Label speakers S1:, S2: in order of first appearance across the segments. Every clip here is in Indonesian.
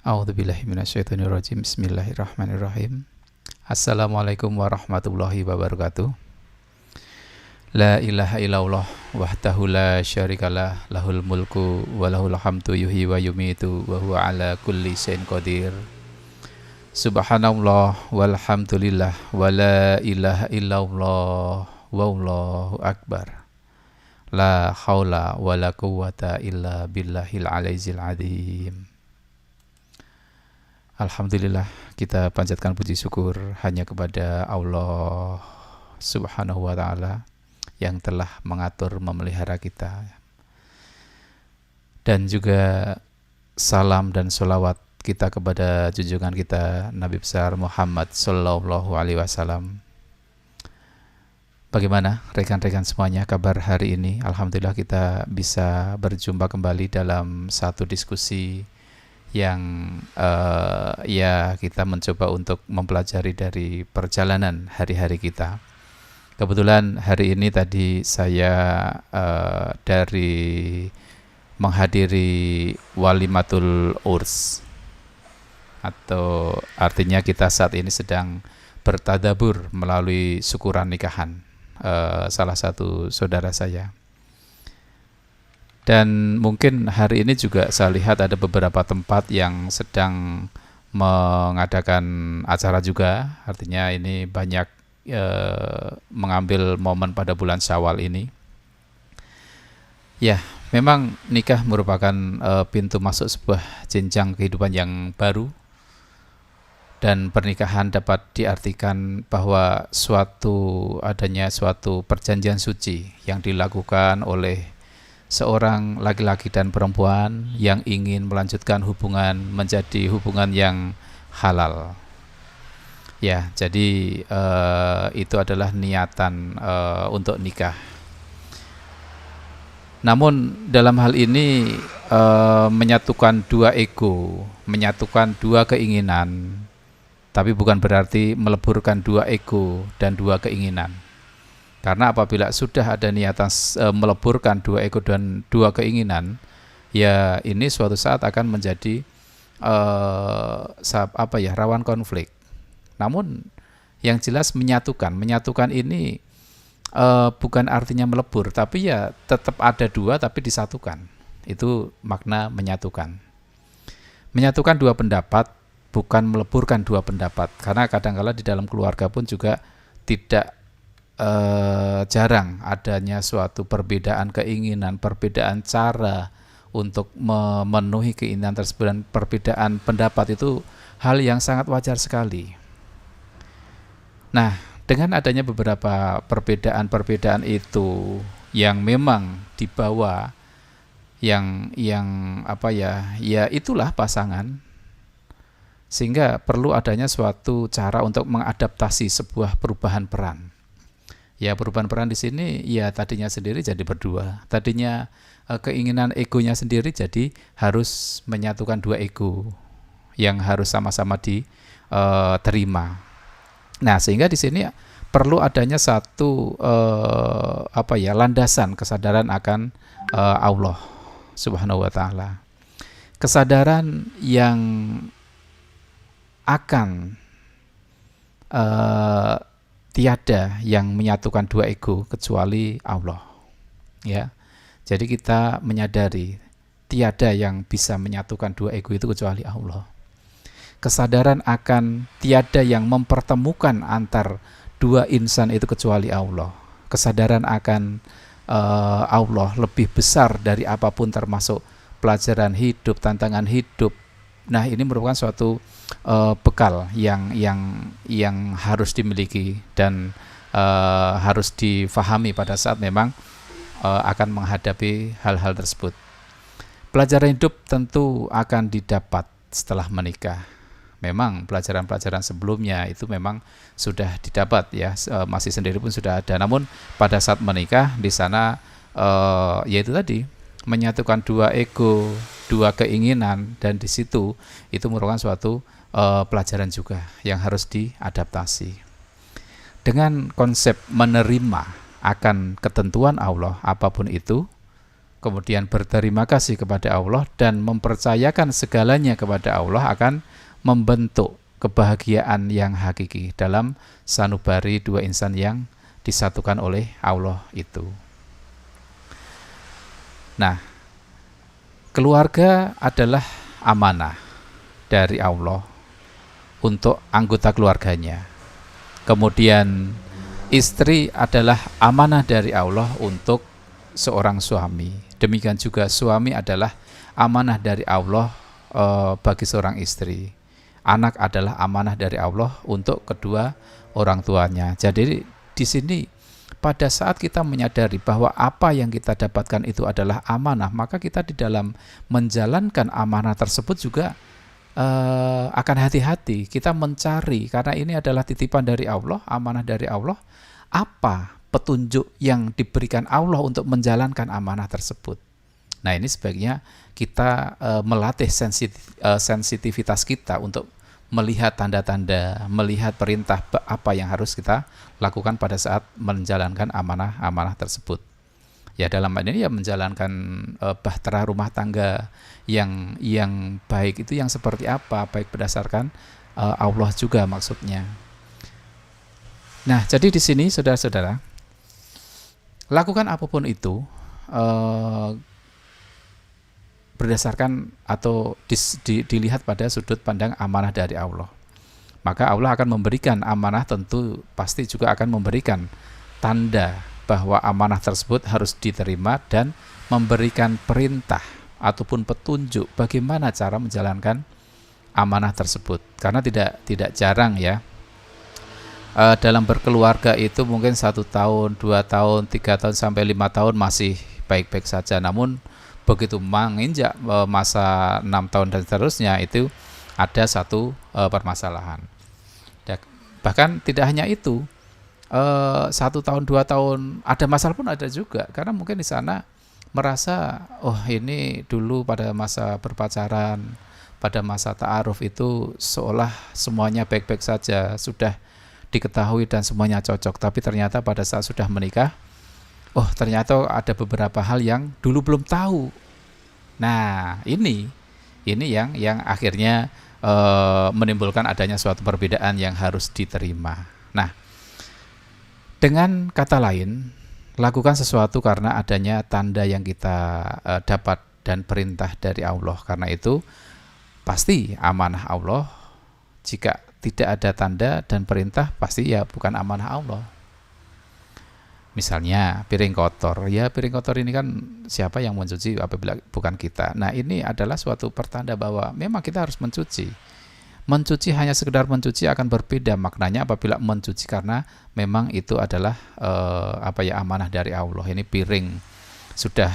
S1: A'udzubillahi minasyaitonirrajim. Bismillahirrahmanirrahim. Assalamualaikum warahmatullahi wabarakatuh. La ilaha illallah wahdahu la syarikalah, lahul mulku wa lahul hamdu yuhyi wa yumitu wa huwa ala kulli syai'in qadir. Subhanallah walhamdulillah wa la ilaha illallah wallahu akbar. La haula wa la quwwata illa billahil aliyyil azim. Alhamdulillah, kita panjatkan puji syukur hanya kepada Allah Subhanahu wa ta'ala yang telah mengatur memelihara kita. Dan juga salam dan sholawat kita kepada junjungan kita Nabi besar Muhammad sallallahu alaihi wasallam. Bagaimana rekan-rekan semuanya kabar hari ini? Alhamdulillah kita bisa berjumpa kembali dalam satu diskusi yang ya kita mencoba untuk mempelajari dari perjalanan hari-hari kita. Kebetulan hari ini tadi saya dari menghadiri walimatul urs, atau artinya kita saat ini sedang bertadabur melalui syukuran nikahan salah satu saudara saya. Dan mungkin hari ini juga saya lihat ada beberapa tempat yang sedang mengadakan acara juga. Artinya ini banyak mengambil momen pada bulan Syawal ini. Ya, memang nikah merupakan pintu masuk sebuah jenjang kehidupan yang baru. Dan pernikahan dapat diartikan bahwa adanya suatu perjanjian suci yang dilakukan oleh seorang laki-laki dan perempuan yang ingin melanjutkan hubungan menjadi hubungan yang halal. Ya, jadi itu adalah niatan untuk nikah. Namun dalam hal ini menyatukan dua ego, menyatukan dua keinginan, tapi bukan berarti meleburkan dua ego dan dua keinginan. Karena apabila sudah ada niatan meleburkan dua ego dan dua keinginan, ya ini suatu saat akan menjadi rawan konflik. Namun yang jelas menyatukan ini bukan artinya melebur, tapi ya tetap ada dua tapi disatukan. Itu makna menyatukan. Menyatukan dua pendapat, bukan meleburkan dua pendapat. Karena kadang-kala di dalam keluarga pun juga tidak jarang adanya suatu perbedaan keinginan, perbedaan cara untuk memenuhi keinginan tersebut, dan perbedaan pendapat itu hal yang sangat wajar sekali. Nah, dengan adanya beberapa perbedaan itu yang memang dibawa yang ya itulah pasangan, sehingga perlu adanya suatu cara untuk mengadaptasi sebuah perubahan peran. Ya, perubahan peran di sini ya tadinya sendiri jadi berdua. Tadinya keinginan egonya sendiri jadi harus menyatukan dua ego yang harus sama-sama diterima. Nah, sehingga di sini perlu adanya satu landasan kesadaran akan Allah Subhanahu wa taala. Kesadaran yang akan tiada yang menyatukan dua ego kecuali Allah. Ya. Jadi kita menyadari tiada yang bisa menyatukan dua ego itu kecuali Allah. Kesadaran akan tiada yang mempertemukan antar dua insan itu kecuali Allah. Kesadaran akan Allah lebih besar dari apapun, termasuk pelajaran hidup, tantangan hidup. Nah, ini merupakan suatu bekal yang harus dimiliki dan harus difahami pada saat memang akan menghadapi hal-hal tersebut. Pelajaran hidup tentu akan didapat setelah menikah. Memang pelajaran-pelajaran sebelumnya itu memang sudah didapat ya, masih sendiri pun sudah ada. Namun pada saat menikah di sana yaitu tadi menyatukan dua ego, dua keinginan, dan di situ itu merupakan suatu pelajaran juga yang harus diadaptasi. Dengan konsep menerima akan ketentuan Allah apapun itu, kemudian berterima kasih kepada Allah dan mempercayakan segalanya kepada Allah akan membentuk kebahagiaan yang hakiki dalam sanubari dua insan yang disatukan oleh Allah itu. Nah, keluarga adalah amanah dari Allah untuk anggota keluarganya. Kemudian istri adalah amanah dari Allah untuk seorang suami. Demikian juga suami adalah amanah dari Allah bagi seorang istri. Anak adalah amanah dari Allah untuk kedua orang tuanya. Jadi di sini pada saat kita menyadari bahwa apa yang kita dapatkan itu adalah amanah, maka kita di dalam menjalankan amanah tersebut juga akan hati-hati. Kita mencari, karena ini adalah titipan dari Allah, amanah dari Allah, apa petunjuk yang diberikan Allah untuk menjalankan amanah tersebut. Nah, ini sebaiknya kita melatih sensitivitas kita untuk melihat tanda-tanda, melihat perintah apa yang harus kita lakukan pada saat menjalankan amanah-amanah tersebut. Ya, dalam hal ini ya menjalankan bahtera rumah tangga yang baik itu yang seperti apa, baik berdasarkan Allah juga maksudnya. Nah, jadi di sini saudara-saudara, lakukan apapun itu berdasarkan atau dilihat pada sudut pandang amanah dari Allah. Maka Allah akan memberikan amanah, tentu pasti juga akan memberikan tanda bahwa amanah tersebut harus diterima dan memberikan perintah ataupun petunjuk bagaimana cara menjalankan amanah tersebut. Karena tidak jarang ya, dalam berkeluarga itu mungkin 1 tahun, 2 tahun, 3 tahun sampai 5 tahun masih baik-baik saja. Namun begitu menginjak masa 6 tahun dan seterusnya itu ada satu permasalahan. Bahkan tidak hanya itu, 1 tahun, 2 tahun ada masalah pun ada juga, karena mungkin di sana merasa ini dulu pada masa berpacaran, pada masa ta'aruf itu seolah semuanya baik-baik saja, sudah diketahui dan semuanya cocok, tapi ternyata pada saat sudah menikah, ternyata ada beberapa hal yang dulu belum tahu. Nah, ini yang akhirnya menimbulkan adanya suatu perbedaan yang harus diterima. Nah, dengan kata lain, lakukan sesuatu karena adanya tanda yang kita dapat dan perintah dari Allah. Karena itu pasti amanah Allah. Jika tidak ada tanda dan perintah, pasti ya bukan amanah Allah. Misalnya piring kotor, ya piring kotor ini kan siapa yang mencuci apabila bukan kita. Nah, ini adalah suatu pertanda bahwa memang kita harus mencuci. Mencuci hanya sekedar mencuci akan berbeda maknanya apabila mencuci karena memang itu adalah amanah dari Allah. Ini piring sudah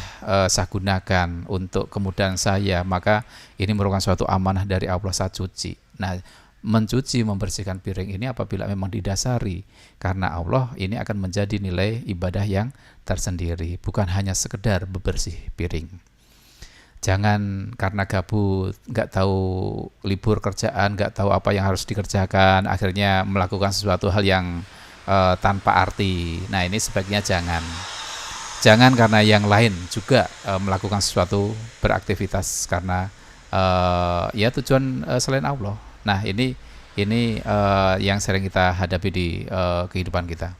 S1: saya gunakan untuk kemudahan saya, maka ini merupakan suatu amanah dari Allah, saya cuci. Nah, mencuci, membersihkan piring ini apabila memang didasari karena Allah, ini akan menjadi nilai ibadah yang tersendiri, bukan hanya sekedar bebersih piring. Jangan karena gabut, nggak tahu libur kerjaan, nggak tahu apa yang harus dikerjakan, akhirnya melakukan sesuatu hal yang tanpa arti. Nah, ini sebaiknya jangan karena yang lain juga melakukan sesuatu beraktivitas karena ya tujuan selain Allah. Nah, ini yang sering kita hadapi di kehidupan kita.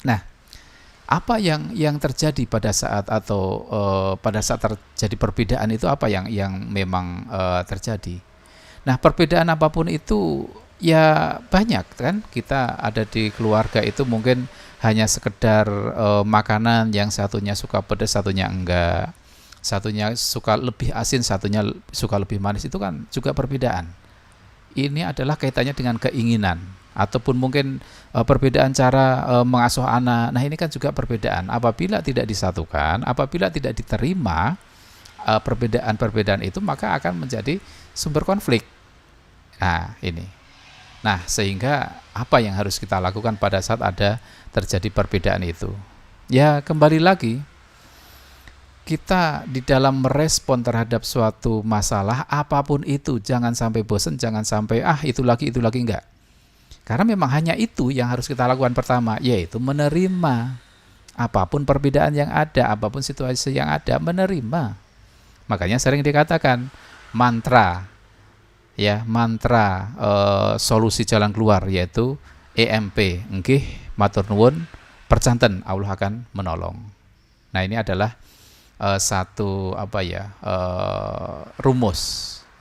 S1: Nah, apa yang terjadi pada saat terjadi perbedaan itu, apa yang memang terjadi? Nah, perbedaan apapun itu ya banyak kan. Kita ada di keluarga itu mungkin hanya sekedar makanan, yang satunya suka pedas, satunya enggak. Satunya suka lebih asin, satunya suka lebih manis, itu kan juga perbedaan. Ini adalah kaitannya dengan keinginan ataupun mungkin perbedaan cara mengasuh anak. Nah, ini kan juga perbedaan. Apabila tidak disatukan, apabila tidak diterima perbedaan-perbedaan itu, maka akan menjadi sumber konflik. Nah, ini. Nah, sehingga apa yang harus kita lakukan pada saat ada terjadi perbedaan itu? Ya, kembali lagi, kita di dalam merespon terhadap suatu masalah apapun itu, jangan sampai bosan, jangan sampai itu lagi enggak. Karena memang hanya itu yang harus kita lakukan pertama, yaitu menerima. Apapun perbedaan yang ada, apapun situasi yang ada, menerima. Makanya sering dikatakan mantra, ya, mantra solusi jalan keluar yaitu EMP, nggih matur nuwun percanten Allah akan menolong. Nah, ini adalah satu rumus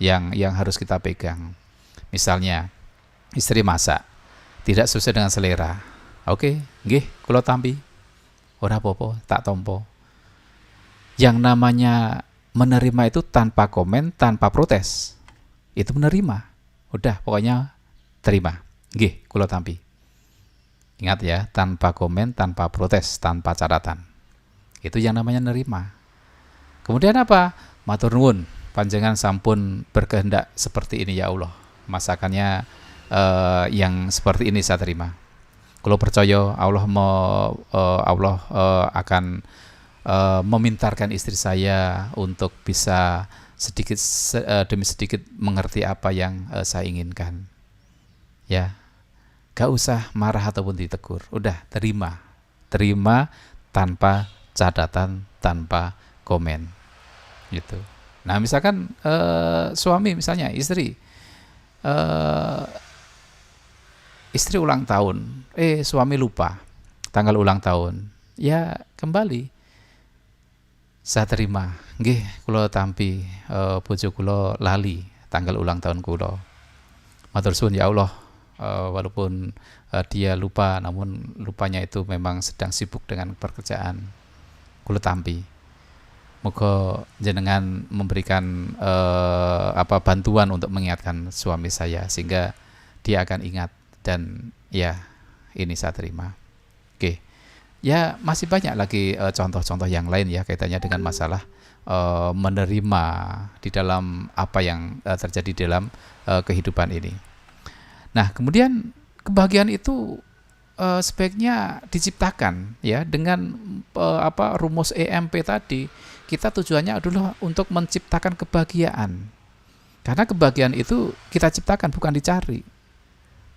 S1: yang harus kita pegang. Misalnya istri masak tidak sesuai dengan selera, oke, nggih kula tampi, ora apa-apa, tak tompo. Yang namanya menerima itu tanpa komen, tanpa protes, itu menerima. Udah, pokoknya terima, nggih kula tampi. Ingat ya, tanpa komen, tanpa protes, tanpa catatan. Itu yang namanya nerima. Kemudian apa? Matur nuwun, panjenengan sampun berkehendak seperti ini ya Allah. Masakannya yang seperti ini saya terima. Kalau percaya Allah akan memintarkan istri saya untuk bisa sedikit demi sedikit mengerti apa yang saya inginkan. Ya, gak usah marah ataupun ditegur. Udah, terima tanpa catatan, tanpa komen. Gitu. Nah, misalkan suami, misalnya istri ulang tahun, suami lupa tanggal ulang tahun, ya kembali saya terima, nggih kula tampi bojo kula lali tanggal ulang tahun kula. Matur suwun ya Allah, walaupun dia lupa, namun lupanya itu memang sedang sibuk dengan pekerjaan. Kula tampi. Moga jenengan memberikan bantuan untuk mengingatkan suami saya sehingga dia akan ingat, dan ya ini saya terima. Oke. Ya masih banyak lagi contoh-contoh yang lain ya kaitannya dengan masalah menerima di dalam apa yang terjadi dalam kehidupan ini. Nah, kemudian kebahagiaan itu sebaiknya diciptakan ya dengan rumus EMP tadi. Kita tujuannya adalah untuk menciptakan kebahagiaan. Karena kebahagiaan itu kita ciptakan, bukan dicari.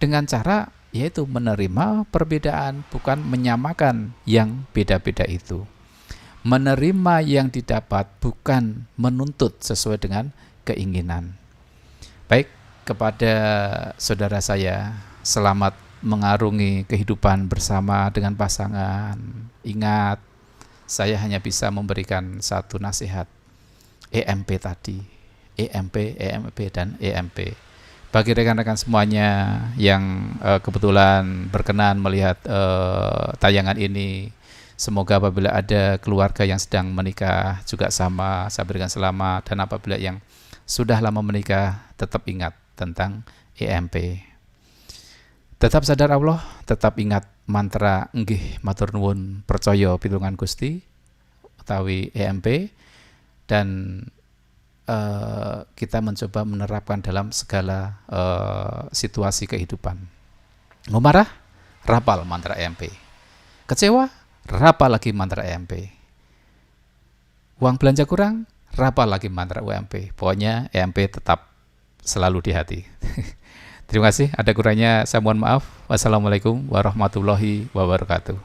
S1: Dengan cara yaitu menerima perbedaan, bukan menyamakan yang beda-beda itu. Menerima yang didapat, bukan menuntut sesuai dengan keinginan. Baik, kepada saudara saya, selamat mengarungi kehidupan bersama dengan pasangan. Ingat, saya hanya bisa memberikan satu nasihat, EMP tadi, EMP, dan EMP. Bagi rekan-rekan semuanya yang kebetulan berkenan melihat tayangan ini, semoga apabila ada keluarga yang sedang menikah juga sama, saya berikan selamat, dan apabila yang sudah lama menikah, tetap ingat tentang EMP. Tetap sadar Allah, tetap ingat mantra nggih matur nuwun percaya pitulungan Gusti utawi EMP, dan kita mencoba menerapkan dalam segala situasi kehidupan. Mau marah? Rapal mantra EMP. Kecewa? Rapal lagi mantra EMP. Uang belanja kurang? Rapal lagi mantra EMP. Pokoknya EMP tetap selalu di hati. Terima kasih, ada kurangnya saya mohon maaf. Wassalamualaikum warahmatullahi wabarakatuh.